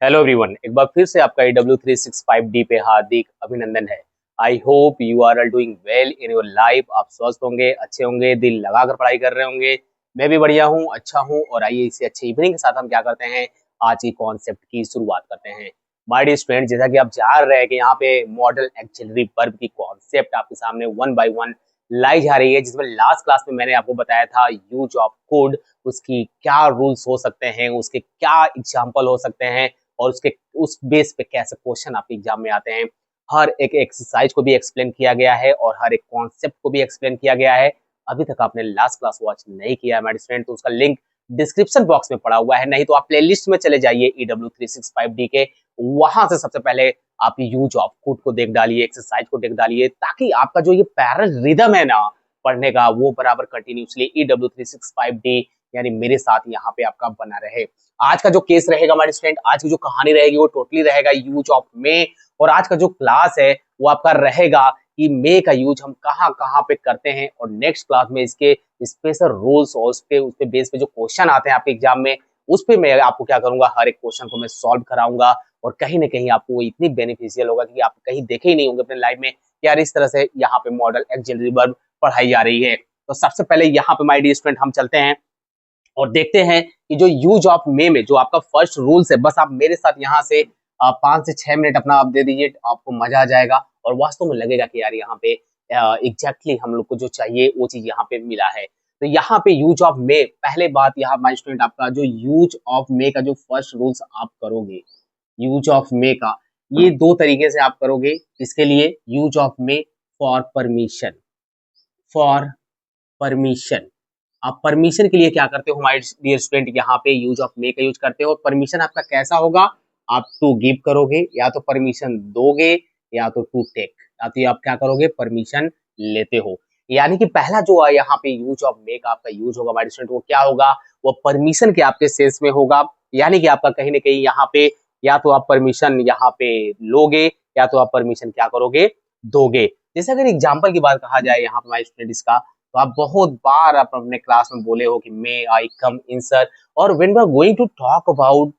Hello everyone, एक बार फिर से आपका AW365D पे हार्दिक अभिनंदन है। I hope you are all doing well in your life. आप स्वस्थ होंगे, अच्छे होंगे, दिल लगाकर पढ़ाई कर रहे होंगे। मैं भी बढ़िया हूँ, अच्छा हूँ। और आइए इसे अच्छे इवनिंग के साथ हम क्या करते हैं, आज की कॉन्सेप्ट की शुरुआत करते हैं। माय डियर स्टूडेंट, जैसा कि आप जान रहे हैं कि यहाँ पे मॉडल एक्सिलरी वर्ब की कॉन्सेप्ट आपके सामने वन बाय वन लाई जा रही है, जिसमें लास्ट क्लास में मैंने आपको बताया था यूज ऑफ कुड, उसकी क्या रूल्स हो सकते हैं, उसके क्या एग्जाम्पल हो सकते हैं और उसके उस बेस पे कैसे क्वेश्चन आपके एग्जाम में आते हैं। हर एक एक्सरसाइज को भी एक्सप्लेन किया गया है और हर एक कॉन्सेप्ट को भी एक्सप्लेन किया गया है। अभी तक आपने लास्ट क्लास वॉच नहीं किया है मेरे स्टूडेंट, तो उसका लिंक डिस्क्रिप्शन बॉक्स में पड़ा हुआ है, नहीं तो आप प्लेलिस्ट में चले जाइए EW365D के। वहां से सबसे पहले आप यूज ऑफ कुड को देख डालिए, एक्सरसाइज को देख डालिए, ताकि आपका जो ये पैरल रिदम है ना पढ़ने का, वो बराबर कंटिन्यूसली EW365D यानी मेरे साथ यहाँ पे आपका बना रहे। आज का जो केस रहेगा हमारे स्टूडेंट, आज की जो कहानी रहेगी वो टोटली रहेगा यूज ऑफ मे। और आज का जो क्लास है वो आपका रहेगा कि मे का यूज हम कहाँ कहाँ पे करते हैं, और नेक्स्ट क्लास में इसके स्पेशल रूल्स और उसके बेस पे जो क्वेश्चन आते हैं आपके एग्जाम में, उस पे मैं आपको क्या करूंगा, हर एक क्वेश्चन को मैं सॉल्व कराऊंगा। और कहीं ना कहीं आपको वो इतनी बेनिफिशियल होगा कि आप कहीं देखे ही नहीं होंगे अपने लाइफ में कि यार इस तरह से यहाँ पे मॉडल एक्सिलरी वर्ब पढ़ाई जा रही है। तो सबसे पहले यहाँ पे माय डियर स्टूडेंट हम चलते हैं और देखते हैं कि जो यूज ऑफ मे में जो आपका फर्स्ट रूल्स है, बस आप मेरे साथ यहाँ से 5 से 6 मिनट अपना आप दे दीजिए, आपको मजा आ जाएगा और वास्तव में लगेगा कि यार यहाँ पे एग्जैक्टली हम लोग को जो चाहिए वो चीज यहाँ पे मिला है। तो यहाँ पे यूज ऑफ मे, पहले बात यहाँ माय स्टूडेंट, आपका जो यूज ऑफ मे का जो फर्स्ट रूल्स आप करोगे यूज ऑफ मे का, ये दो तरीके से आप करोगे। इसके लिए use of may for permission, for permission. आप परमिशन के लिए क्या करते हो माय डियर स्टूडेंट, यहाँ पे यूज ऑफ मे का यूज करते हो। परमिशन आपका कैसा होगा, आप टू गिव करोगे, या तो परमिशन दोगे, या तो टू टेक, या तो आप क्या करोगे, परमिशन लेते हो। यानी कि पहला जो है यहाँ पे यूज ऑफ मे का आपका यूज होगा माय स्टूडेंट, वो क्या होगा, वो परमिशन के आपके सेंस में होगा। यानी कि आपका कहीं ना कहीं यहाँ पे या तो आप परमिशन यहाँ पे लोगे, या तो आप परमिशन क्या करोगे, दोगे। जैसे अगर एग्जाम्पल की बात कहा जाए यहाँ पे माय स्टूडेंट इसका, तो आप बहुत बार आप अपने क्लास में बोले हो कि may I come in sir. और when we are going to talk about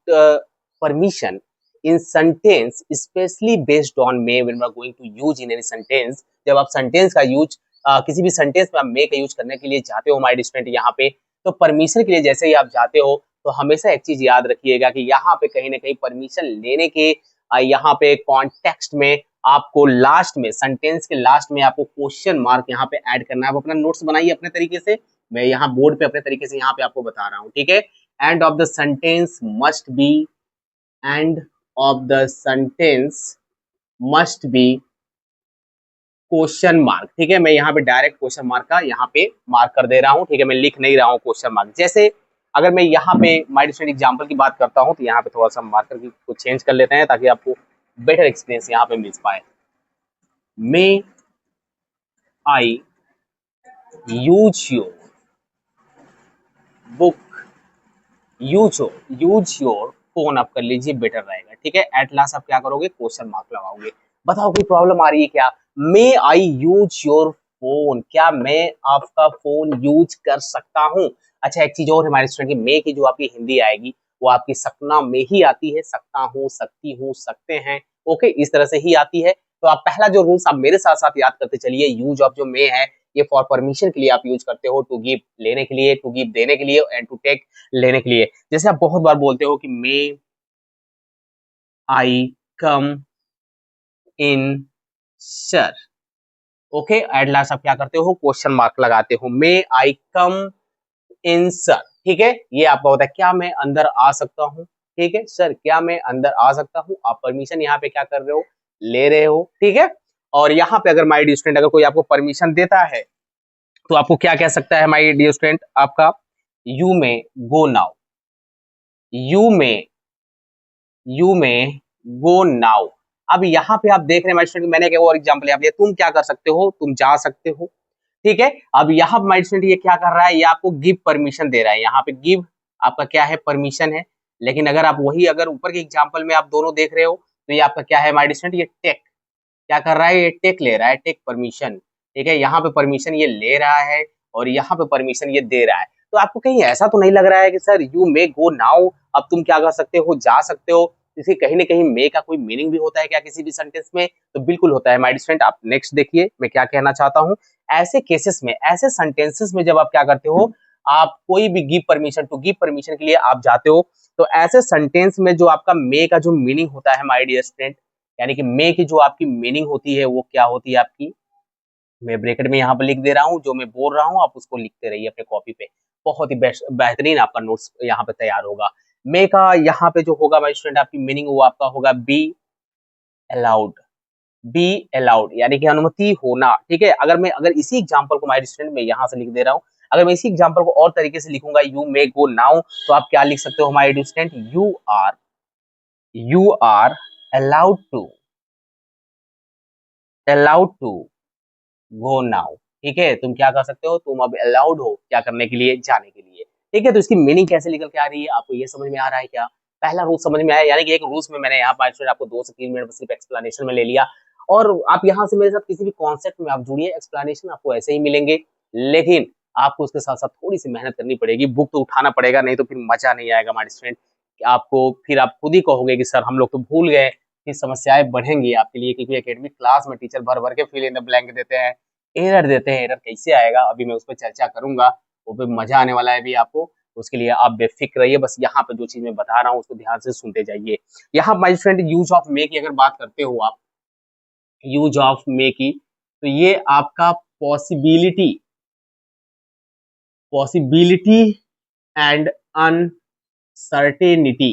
permission in sentence, specially based on may, when we are going to use in any sentence, जब आप सेंटेंस का यूज किसी भी सेंटेंस में आप मे का use करने के लिए जाते हो माय स्टूडेंट यहाँ पे, तो परमिशन के लिए जैसे ही आप जाते हो, तो हमेशा एक चीज याद रखिएगा कि यहाँ पे कहीं ना कहीं परमिशन लेने के यहाँ पे कॉन्टेक्स्ट में आपको लास्ट में, सेंटेंस के लास्ट में आपको क्वेश्चन मार्क यहाँ पे ऐड करना है। आप अपना नोट्स बनाइए अपने तरीके से, मैं यहाँ बोर्ड पे अपने तरीके से यहाँ पे आपको बता रहा हूँ, ठीक है। End of the sentence must be, end of the sentence must be question mark, ठीक है। मैं यहाँ पे डायरेक्ट क्वेश्चन मार्क का यहाँ पे मार्क कर दे रहा हूँ, ठीक है, मैं लिख नहीं रहा हूँ क्वेश्चन मार्क। जैसे अगर मैं यहाँ पे माय डिफरेंट एग्जांपल की बात करता हूँ, तो यहाँ पे थोड़ा सा मार्कर को चेंज कर लेते हैं ताकि आपको बेटर एक्सपीरियंस यहाँ पे मिल पाए। May I use your book, use your phone आप कर लीजिए, बेटर रहेगा, ठीक है। एट लास्ट आप क्या करोगे, क्वेश्चन मार्क लगाओगे। बताओ कोई प्रॉब्लम आ रही है क्या, मे आई यूज योर फोन, क्या मैं आपका फोन यूज कर सकता हूँ। अच्छा, एक चीज और हमारे स्टूडेंट की मे की जो आपकी हिंदी आएगी वो आपकी सकना में ही आती है, सकता हूँ, सकती हूँ, सकते हैं, ओके, इस तरह से ही आती है। तो आप पहला जो रूल्स आप मेरे साथ साथ याद करते चलिए, यूज ऑफ जो मे है ये फॉर परमिशन के लिए आप यूज करते हो, टू गिव लेने के लिए, टू गिव देने के लिए, एंड टू टेक लेने के लिए। जैसे आप बहुत बार बोलते हो कि may I come in sir, okay, at last आप क्या करते हो, क्वेश्चन मार्क लगाते हो, मे आई कम इन सर, ठीक है। ये आपका होता है क्या मैं अंदर आ सकता हूँ, ठीक है सर, क्या मैं अंदर आ सकता हूँ। आप परमिशन यहाँ पे क्या कर रहे हो, ले रहे हो, ठीक है। और यहाँ पे अगर माय डियर स्टूडेंट, अगर कोई आपको परमिशन देता है तो आपको क्या कह सकता है माय डियर स्टूडेंट, आपका यू में गो नाउ, यू में यू में गो नाउ। अब यहाँ पे आप देख रहे हैं माय स्टूडेंट, मैंने एक और एग्जांपल यहाँ पे, तुम क्या कर सकते हो, तुम जा सकते हो, ठीक है। अब यहाँ माय स्टूडेंट ये क्या कर रहा है, ये आपको गिव परमिशन दे रहा है। यहाँ पे गिव आपका क्या है, परमिशन है। लेकिन अगर आप वही अगर ऊपर के एग्जाम्पल में आप दोनों देख रहे हो, तो ये आपका क्या है माय स्टूडेंट, ये टेक, क्या कर रहा है, ये टेक ले रहा है, टेक परमिशन, ठीक है। यहाँ पे परमिशन ये ले रहा है और यहाँ पे परमिशन ये दे रहा है। तो आपको कहीं ऐसा तो नहीं लग रहा है कि sir you may go now, अब तुम क्या कर सकते हो, जा सकते हो। इसके कहीं ना कहीं मे का कोई मीनिंग भी होता है क्या किसी भी सेंटेंस में? तो बिल्कुल होता है माय डियर स्टूडेंट। आप नेक्स्ट देखिए मैं क्या कहना चाहता हूँ। ऐसे केसेस में, ऐसे सेंटेंसेस में जब आप क्या करते हो, आप कोई भी गिव परमिशन के लिए आप जाते हो, तो ऐसे सेंटेंस में जो आपका मे का जो मीनिंग होता है माय डियर स्टूडेंट, यानी कि मे की जो आपकी मीनिंग होती है वो क्या होती है आपकी, मैं ब्रैकेट में यहाँ पर लिख दे रहा हूँ, जो मैं बोल रहा हूँ आप उसको लिखते रहिए अपने कॉपी पे। बहुत ही बेहतरीन आपका नोट्स यहाँ पे तैयार होगा। मे का यहाँ पे जो होगा माय स्टूडेंट आपकी मीनिंग वो आपका होगा बी अलाउड। बी अलाउड यानी कि अनुमति होना, ठीक है। अगर इसी एग्जांपल को माय स्टूडेंट मैं यहाँ से लिख दे रहा हूँ, अगर मैं इसी एग्जांपल को और तरीके से लिखूंगा, यू मे गो नाउ, तो आप क्या लिख सकते हो my student, you are allowed to, allowed to go now, ठीक है। तुम क्या कर सकते हो, तुम अब अलाउड हो क्या करने के लिए, जाने के लिए, ठीक है। तो इसकी मीनिंग कैसे निकल के आ रही है, आपको ये समझ में आ रहा है क्या? पहला रूल समझ में आया, यानी कि एक रूल्स में मैंने यहाँ पर स्टूडेंट आपको 2 से 3 मिनट सिर्फ एक्सप्लेनेशन में ले लिया, और आप यहाँ से मेरे साथ किसी भी कॉन्सेप्ट में आप जुड़िए, एक्सप्लेनेशन आपको ऐसे ही मिलेंगे, लेकिन आपको उसके साथ साथ थोड़ी सी मेहनत करनी पड़ेगी, बुक तो उठाना पड़ेगा, नहीं तो फिर मजा नहीं आएगा हमारे स्टूडेंट। आपको फिर आप खुद ही कहोगे कि सर हम लोग तो भूल गए, फिर समस्याएं बढ़ेंगी आपके लिए, क्योंकि एकेडमिक क्लास में टीचर भर भर के फिल इन द ब्लैंक देते हैं, एरर देते हैं। एरर कैसे आएगा, अभी मैं उस पर चर्चा करूंगा, वो पे मजा आने वाला है भी आपको। उसके लिए आप बेफिक्र रहिए, बस यहाँ पे जो चीज मैं बता रहा हूँ उसको ध्यान से सुनते जाइए। यहाँ माय फ्रेंड यूज ऑफ मे की अगर बात करते हो आप, यूज ऑफ मे की, तो ये आपका possibility, possibility and uncertainty,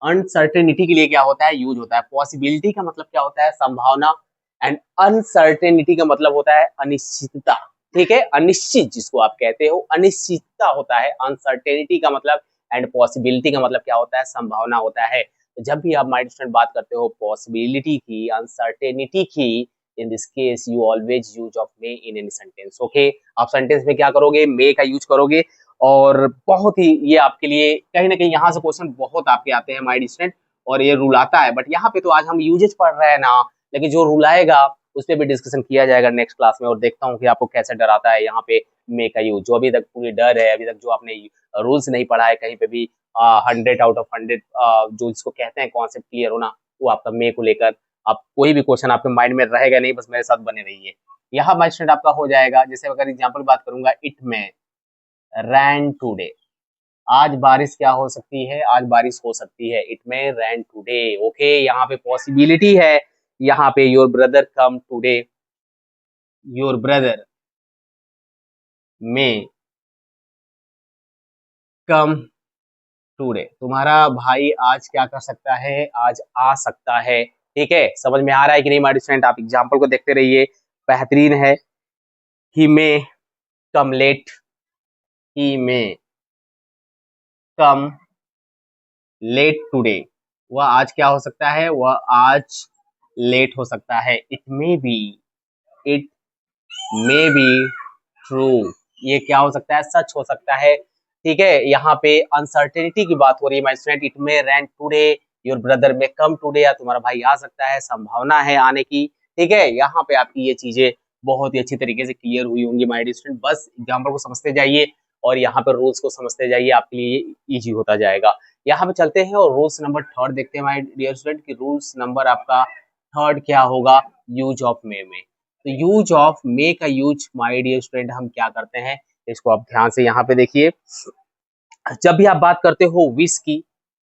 uncertainty के लिए क्या होता है, यूज होता है। पॉसिबिलिटी का मतलब क्या होता है, संभावना, एंड अनसर्टेनिटी का मतलब होता है अनिश्चितता, ठीक है। अनिश्चित जिसको आप कहते हो, अनिश्चितता होता है अनसर्टेनिटी का मतलब, एंड पॉसिबिलिटी का मतलब क्या होता है, संभावना होता है। तो जब भी आप माइंड स्टूडेंट बात करते हो पॉसिबिलिटी की, अनसर्टेनिटी की, in this case you always use of may in any sentence, okay. आप सेंटेंस में क्या करोगे, मे का यूज करोगे, और बहुत ही ये आपके लिए कहीं ना कहीं यहाँ से क्वेश्चन बहुत आपके आते हैं माय स्टूडेंट, और ये रूल आता है, बट यहाँ पे तो आज हम यूजेज पढ़ रहे हैं ना, लेकिन जो रूल आएगा उस पर भी डिस्कशन किया जाएगा नेक्स्ट क्लास में, और देखता हूँ कि आपको कैसे डराता है यहाँ पे मे का यूज। जो अभी तक पूरी डर है, अभी तक जो आपने रूल्स नहीं पढ़ा है कहीं पे भी, 100 आउट ऑफ 100 जो इसको कहते हैं कॉन्सेप्ट क्लियर होना, वो आपका मे को लेकर, आप कोई भी क्वेश्चन आपके माइंड में रहेगा नहीं, बस मेरे साथ बने रहिए। यहाँ माय स्टूडेंट आपका हो जाएगा, जैसे अगर एग्जाम्पल बात करूंगा, इट में रैन टूडे, आज बारिश क्या हो सकती है, आज बारिश हो सकती है, इट में रैन टूडे, ओके। यहाँ पे पॉसिबिलिटी है, यहाँ पे your brother come today, your brother may come today, तुम्हारा भाई आज क्या कर सकता है, आज आ सकता है, ठीक है। समझ में आ रहा है कि नहीं माय स्टूडेंट? आप एग्जाम्पल को देखते रहिए, बेहतरीन है। ही मे कम लेट, ही मे कम लेट टुडे, वह आज क्या हो सकता है, वह आज लेट हो सकता है। इट मे बी ट्रू, ये क्या हो सकता है, सच हो सकता है, ठीक है। यहाँ पे अनसर्टेनिटी की बात हो रही है my student, it may rain today, your brother may come today, या तुम्हारा भाई आ सकता है, संभावना है आने की, ठीक है। यहाँ पे आपकी ये चीजें बहुत ही अच्छी तरीके से क्लियर हुई होंगी माय डियर स्टूडेंट, बस एग्जाम्पल को समझते जाइए और यहाँ पे रूल्स को समझते जाइए, आपके लिए इजी होता जाएगा। यहाँ पे चलते हैं और रूल्स नंबर 3 देखते हैं माय डियर स्टूडेंट की रूल्स नंबर आपका 3 क्या होगा, यूज ऑफ मे में। तो यूज ऑफ मे का यूज माय डियर स्टूडेंट हम क्या करते हैं, इसको आप ध्यान से यहाँ पे देखिए। जब भी आप बात करते हो विश की,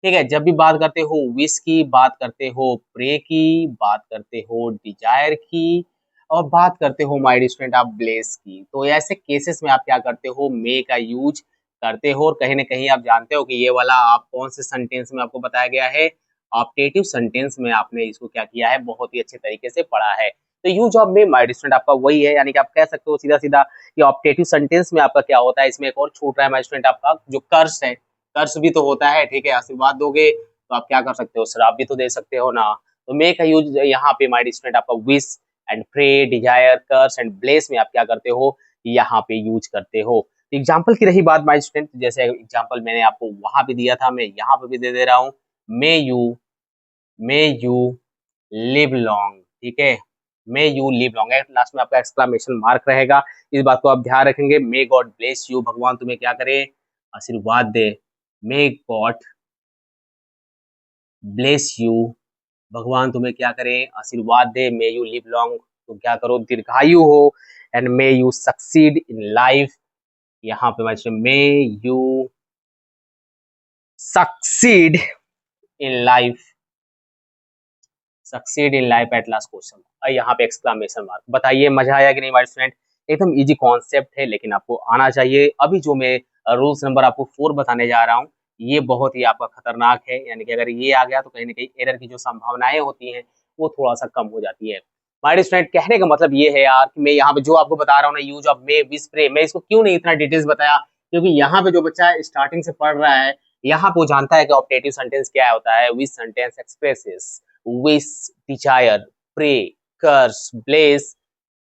ठीक है, जब भी बात करते हो विश की, बात करते हो प्रे की, बात करते हो डिजायर की, और बात करते हो माय डियर स्टूडेंट आप ब्लेस की, तो ऐसे केसेस में आप क्या करते हो, मे का यूज करते हो। और कहीं ना कहीं आप जानते हो कि ये वाला आप कौन से सेंटेंस में आपको बताया गया है, ऑप्टेटिव सेंटेंस में आपने इसको क्या किया है, बहुत ही अच्छे तरीके से पढ़ा है। तो use of may my dear student आपका वही है, यानी कि आप कह सकते हो सीधा सीधा कि ऑप्टेटिव सेंटेंस में आपका क्या होता है, इसमें एक और छूट रहा है माय स्टूडेंट आपका, जो कर्स है, कर्स भी तो होता है, ठीक है। आशीर्वाद दोगे तो आप क्या कर सकते हो, श्राप भी तो दे सकते हो ना। तो मे का यूज यहाँ पे माय डियर स्टूडेंट आपका wish and pray, desire, curse and bless में आप क्या करते हो, यहाँ पे यूज करते हो। एग्जाम्पल की रही बात माय स्टूडेंट, जैसे एग्जाम्पल मैंने आपको वहां पे दिया था, मैं यहाँ पे भी दे दे रहा हूँ, may you, may you live long, ठीक है, may you live long, last में आपका एक्सक्लेमेशन मार्क रहेगा, इस बात को आप ध्यान रखेंगे। मे गॉड ब्लेस यू, भगवान तुम्हें क्या करे, आशीर्वाद दे, मे गॉड ब्लेस यू, भगवान तुम्हें क्या करे, आशीर्वाद दे, मे यू लिव लॉन्ग, तो क्या करो, दीर्घायु हो, and may you succeed in life. यहाँ पे मैं may you succeed in life, succeed in life at last question, और यहाँ पे एक्सक्लामेशन मार्क। बताइए मजा आया कि नहीं माय स्टूडेंट? एकदम इजी कॉन्सेप्ट है, लेकिन आपको आना चाहिए। अभी जो मैं रूल्स नंबर आपको 4 बताने जा रहा हूँ, ये बहुत ही आपका खतरनाक है, यानी कि अगर ये आ गया तो कहीं ना कहीं एरर की जो संभावनाएं होती हैं वो थोड़ा सा कम हो जाती है। माय स्टूडेंट, कहने का मतलब ये है यार कि मैं यहाँ पे जो आपको बता रहा हूँ ना, use of may which spray, मैं इसको क्यों नहीं इतना डिटेल्स बताया, क्योंकि यहाँ पे जो बच्चा स्टार्टिंग से पढ़ रहा है, यहाँ पे वो जानता है कि ऑप्टेटिव सेंटेंस क्या होता है, विच sentence expresses wish, desire, pray, curse, bless।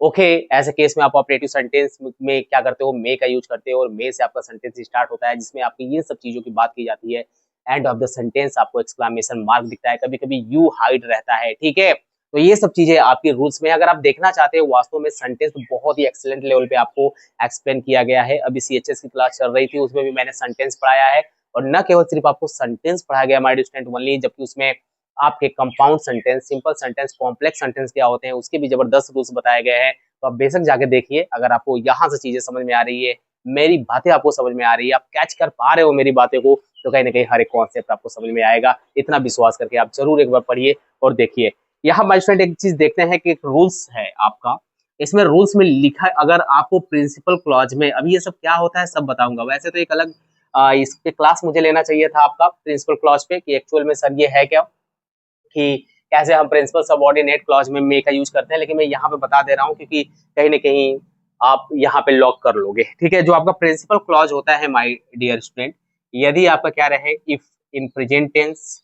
Okay, ऐसे केस में आप ऑपरेटिव सेंटेंस में क्या करते हो, मे का यूज करते हो, और मे से आपका सेंटेंस स्टार्ट होता है, जिसमें आपकी ये सब चीजों की बात की जाती है। एंड ऑफ द सेंटेंस आपको एक्सक्लामेशन मार्क दिखता है, कभी कभी यू हाइड रहता है, ठीक है। तो ये सब चीजें आपके रूल्स में, अगर आप देखना चाहते हो वास्तव में सेंटेंस बहुत ही एक्सीलेंट लेवल पे आपको एक्सप्लेन किया गया है। अभी सीएचएस की क्लास चल रही थी, उसमें भी मैंने सेंटेंस पढ़ाया है, और न केवल सिर्फ आपको सेंटेंस पढ़ाया गया माय डियर स्टूडेंट ओनली, जबकि उसमें आपके compound sentence, simple sentence, complex sentence क्या होते हैं, उसके भी जबरदस्त रूल्स बताए गए हैं। तो आप बेशक जाके देखिए, अगर आपको यहाँ से चीजें समझ में आ रही है, मेरी बातें आपको समझ में आ रही है, आप कैच कर पा रहे हो मेरी बातें को, तो कहीं ना कहीं हर एक कॉन्सेप्ट आपको समझ में आएगा। इतना विश्वास करके आप जरूर एक बार पढ़िए और देखिए। यहाँ माय स्टूडेंट एक चीज देखते हैं कि एक रूल्स है आपका, इसमें रूल्स में लिखा है, अगर आपको प्रिंसिपल क्लॉज में, अभी ये सब क्या होता है सब बताऊंगा। वैसे तो एक अलग इसके क्लास मुझे लेना चाहिए था आपका प्रिंसिपल क्लॉज पे, कि एक्चुअल में सर ये है क्या, कि कैसे हम प्रिंसिपल सबऑर्डिनेट क्लॉज में मे का यूज करते हैं, लेकिन मैं यहाँ पे बता दे रहा हूँ क्योंकि कहीं ना कहीं आप यहाँ पे लॉक कर लोगे, ठीक है। जो आपका प्रिंसिपल क्लॉज होता है माय डियर स्टूडेंट, यदि आपका क्या रहे, इफ इन प्रेजेंट टेंस,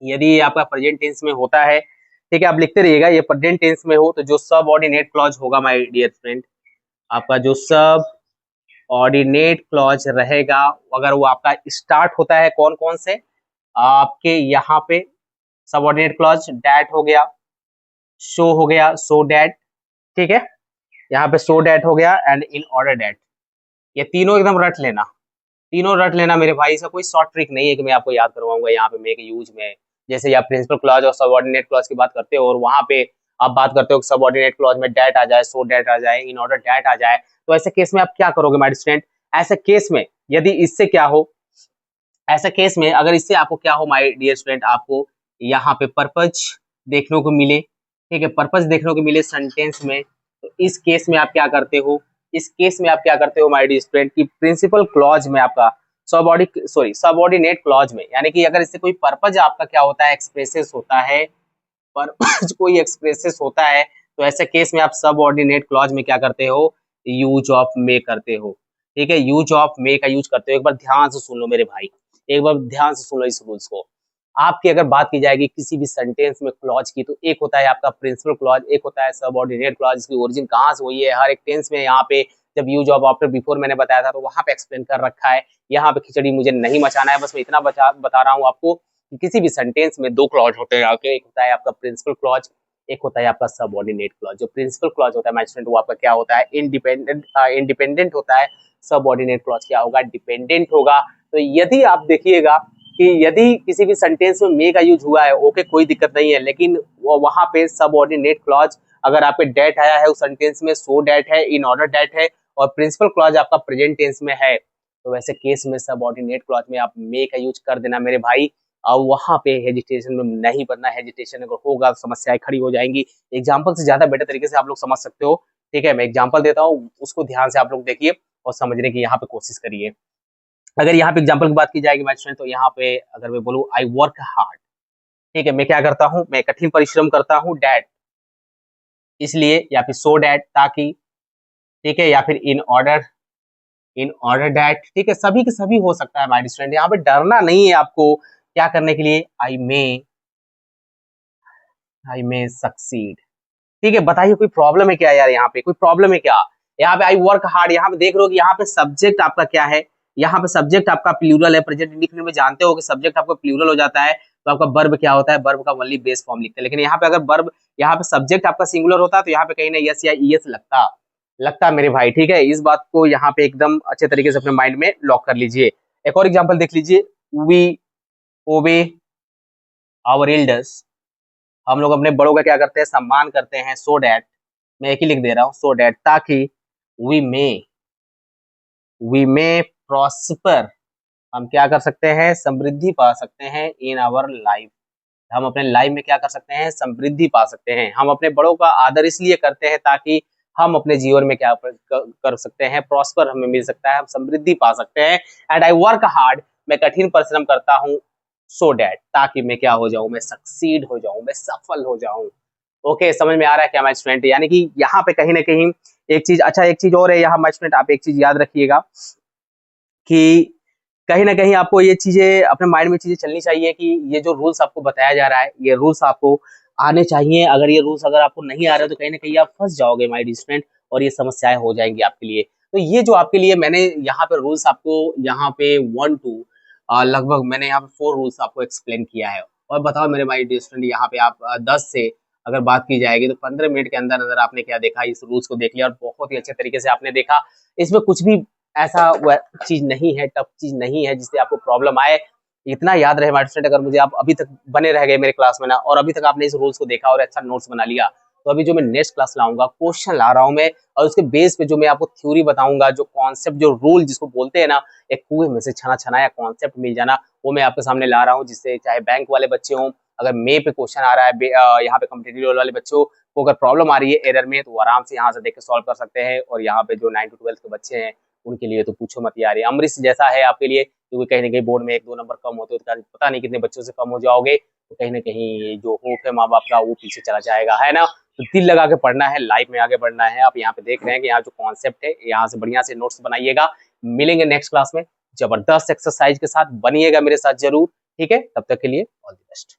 यदि आपका प्रेजेंट टेंस में होता है, ठीक है, आप लिखते रहिएगा, ये प्रेजेंट टेंस में हो तो जो सब ऑर्डिनेट क्लॉज होगा माय डियर फ्रेंड, आपका जो सब ऑर्डिनेट क्लॉज रहेगा, अगर वो आपका स्टार्ट होता है कौन कौन से, आपके यहाँ पे सबऑर्डिनेट क्लॉज डैट हो गया, शो हो गया, सो डैट, ठीक है, यहाँ पे सो डैट हो गया, एंड इन ऑर्डर डैट, ये तीनों एकदम रट लेना, तीनों रट लेना मेरे भाई। इसका कोई शॉर्ट ट्रिक नहीं है कि मैं आपको याद करवाऊंगा यहाँ पे मेक यूज में। जैसे आप प्रिंसिपल क्लॉज और सबऑर्डिनेट क्लॉज की बात करते हो, और वहां पे आप बात करते हो कि सबऑर्डिनेट क्लॉज में डैट आ जाए, सो डैट आ जाए, इन ऑर्डर डैट आ जाए, तो ऐसे केस में आप क्या करोगे माय स्टूडेंट? ऐसे केस में यदि इससे क्या हो, ऐसे केस में अगर इससे आपको क्या हो माय डियर स्टूडेंट, आपको यहाँ पे पर्पज देखने को मिले, ठीक है, पर्पज देखने को मिले सेंटेंस में, तो इस केस में आप क्या करते हो, इस केस में आप क्या करते हो माय डियर स्टूडेंट, की प्रिंसिपल क्लॉज में आपका सबऑर्डिनेट क्लॉज में, यानी कि अगर इससे कोई पर्पज आपका क्या होता है, एक्सप्रेसेस होता है, पर्पज कोई एक्सप्रेसेस होता है, तो ऐसे केस में आप सबऑर्डिनेट क्लॉज में क्या करते हो, यूज ऑफ मे करते हो, ठीक है, यूज ऑफ मे का यूज करते हो। एक बार ध्यान से सुन लो मेरे भाई, एक बार ध्यान से सुन लो इस रूल्स को। आपकी अगर बात की जाएगी किसी भी सेंटेंस में क्लॉज की, तो एक होता है आपका प्रिंसिपल क्लॉज, एक होता है सबऑर्डिनेट क्लॉज। इसकी ओरिजिन कहाँ से हुई है, हर एक टेंस में यहाँ पे जब यूज ऑफ आफ्टर बिफोर मैंने बताया था, तो वहां पे एक्सप्लेन कर रखा है। यहाँ पे खिचड़ी मुझे नहीं मचाना है, बस मैं इतना बता रहा हूँ आपको कि किसी भी सेंटेंस में दो क्लॉज होते हैं आपके, एक होता है आपका प्रिंसिपल क्लॉज, एक होता है आपका सबऑर्डिनेट क्लॉज। जो प्रिंसिपल क्लॉज होता है माय स्टूडेंट, वो आपका क्या होता है, इंडिपेंडेंट होता है। सबऑर्डिनेट क्लॉज क्या होगा, डिपेंडेंट होगा। तो यदि आप देखिएगा कि यदि किसी भी सेंटेंस में मे का यूज हुआ है, ओके कोई दिक्कत नहीं है, लेकिन वहां पे सबऑर्डिनेट क्लॉज अगर आपके डेट आया है उस सेंटेंस में, सो डेट है, इन ऑर्डर डेट है, और प्रिंसिपल क्लॉज आपका प्रेजेंट टेंस में है, तो वैसे केस में सबऑर्डिनेट क्लॉज में आप मे का यूज कर देना मेरे भाई। और वहां पे हेजिटेशन में नहीं बनना, हेजिटेशन अगर होगा समस्याएं खड़ी हो जाएंगी। एग्जाम्पल से ज्यादा बेटर तरीके से आप लोग समझ सकते हो, ठीक है, मैं एग्जाम्पल देता हूँ, उसको ध्यान से आप लोग देखिए और समझने की यहाँ पे कोशिश करिए। अगर यहाँ पे एग्जाम्पल की बात की जाएगी माय स्टूडेंट, तो यहाँ पे अगर मैं बोलूँ आई वर्क हार्ड, ठीक है, मैं क्या करता हूँ, मैं कठिन परिश्रम करता हूँ, डैट इसलिए, या फिर सो डैट ताकि, ठीक है, या फिर इन ऑर्डर डैट, ठीक है, सभी के सभी हो सकता है माय स्टूडेंट। यहाँ पे डरना नहीं है आपको, क्या करने के लिए, आई मे सक्सीड, ठीक है। बताइए कोई प्रॉब्लम है क्या यार, यहाँ पे कोई प्रॉब्लम है क्या? यहाँ पे आई वर्क हार्ड, यहाँ पे देख रहे हो कि यहाँ पे सब्जेक्ट आपका क्या है, यहाँ पे सब्जेक्ट आपका प्लूरल है। प्रेजेंट इंडेफिनिट में जानते हो कि सब्जेक्ट आपका प्लूरल हो जाता है, तो आपका वर्ब क्या होता है, वर्ब का ओनली बेस फॉर्म लिखते हैं। लेकिन यहाँ पे अगर वर्ब, यहाँ पे सब्जेक्ट आपका सिंगुलर होता है, तो यहाँ पे कहीं ना यस या ईएस लगता मेरे भाई, ठीक है। इस बात को यहाँ पे एकदम अच्छे तरीके से अपने माइंड में लॉक कर लीजिए। एक और एग्जाम्पल देख लीजिए, वी ओबे आवर एल्डर्स, हम लोग अपने बड़ों का क्या करते हैं, सम्मान करते हैं, सो डैट, मैं एक ही लिख दे रहा हूँ, सो डैट, ताकि वी मे प्रॉस्पर, हम क्या कर सकते हैं, समृद्धि पा सकते हैं इन आवर लाइफ, हम अपने लाइफ में क्या कर सकते हैं, समृद्धि पा सकते हैं। हम अपने बड़ों का आदर इसलिए करते हैं ताकि हम अपने जीवन में क्या कर सकते हैं, प्रॉस्पर हमें मिल सकता है, हम समृद्धि पा सकते हैं। एंड आई वर्क हार्ड, मैं कठिन परिश्रम करता हूँ, सो डैट, ताकि मैं क्या हो जाऊं, मैं सक्सीड हो जाऊं, मैं सफल हो जाऊं। ओके, समझ में आ रहा है क्या माय स्टूडेंट? यानी कि यहाँ पे कहीं ना कहीं एक चीज, अच्छा एक चीज और है यहाँ माय स्टूडेंट, आप एक चीज याद रखिएगा कि कहीं न कहीं आपको ये चीज़ें अपने माइंड में चीज़ें चलनी चाहिए कि ये जो रूल्स आपको बताया जा रहा है, ये रूल्स आपको आने चाहिए। अगर ये रूल्स अगर आपको नहीं आ रहे तो कहीं न कहीं आप फँस जाओगे माय डियर स्टूडेंट, और ये समस्याएँ हो जाएँगी आपके लिए। तो ये जो आपके लिए मैंने यहाँ पे रूल्स आपको यहाँ पे 1 टू लगभग मैंने यहाँ पे 4 रूल्स आपको एक्सप्लेन किया है। और बताओ मेरे माय डियर स्टूडेंट, यहाँ पे आप 10 से अगर बात की जाएगी तो 15 मिनट के अंदर-अंदर आपने क्या देखा, इस रूल्स को देख लिया और बहुत ही अच्छे तरीके से आपने देखा। इसमें कुछ भी ऐसा चीज नहीं है, टफ चीज नहीं है जिससे आपको प्रॉब्लम आए। इतना याद रहे माय स्टूडेंट, अगर मुझे आप अभी तक बने रह गए मेरे क्लास में ना, और अभी तक आपने इस रूल्स को देखा और अच्छा नोट्स बना लिया, तो अभी जो मैं नेक्स्ट क्लास लाऊंगा, क्वेश्चन ला रहा हूं मैं, और उसके बेस पे जो मैं आपको थ्योरी बताऊंगा, जो कॉन्सेप्ट, जो रूल जिसको बोलते हैं ना, एक कुएं में से छना छना या कॉन्सेप्ट मिल जाना, वो मैं आपके सामने ला रहा हूँ, जिससे चाहे बैंक वाले बच्चे हों, अगर मे पे क्वेश्चन आ रहा है, यहाँ पे कॉम्पिटिटिव लेवल वाले बच्चों को अगर प्रॉब्लम आ रही है एरर में, तो वो आराम से यहाँ से देख के सॉल्व कर सकते हैं। और यहाँ पे जो 9 टू 12 के बच्चे हैं, उनके लिए तो पूछो मत यार, ये अमृत जैसा है आपके लिए, क्योंकि कहीं न कहीं बोर्ड में 1-2 नंबर कम होते हैं, तो पता नहीं कितने बच्चों से कम हो जाओगे, तो कहीं न कहीं जो होप है माँ-बाप का वो पीछे चला जाएगा, है ना? तो दिल लगा के पढ़ना है, लाइफ में आगे बढ़ना है। आप यहाँ पे देख रहे हैं कि यहाँ जो कॉन्सेप्ट है, यहाँ से बढ़िया से नोट्स बनाइएगा। मिलेंगे नेक्स्ट क्लास में जबरदस्त एक्सरसाइज के साथ, बनिएगा मेरे साथ ज़रूर, ठीक है? तब तक के लिए ऑल द बेस्ट।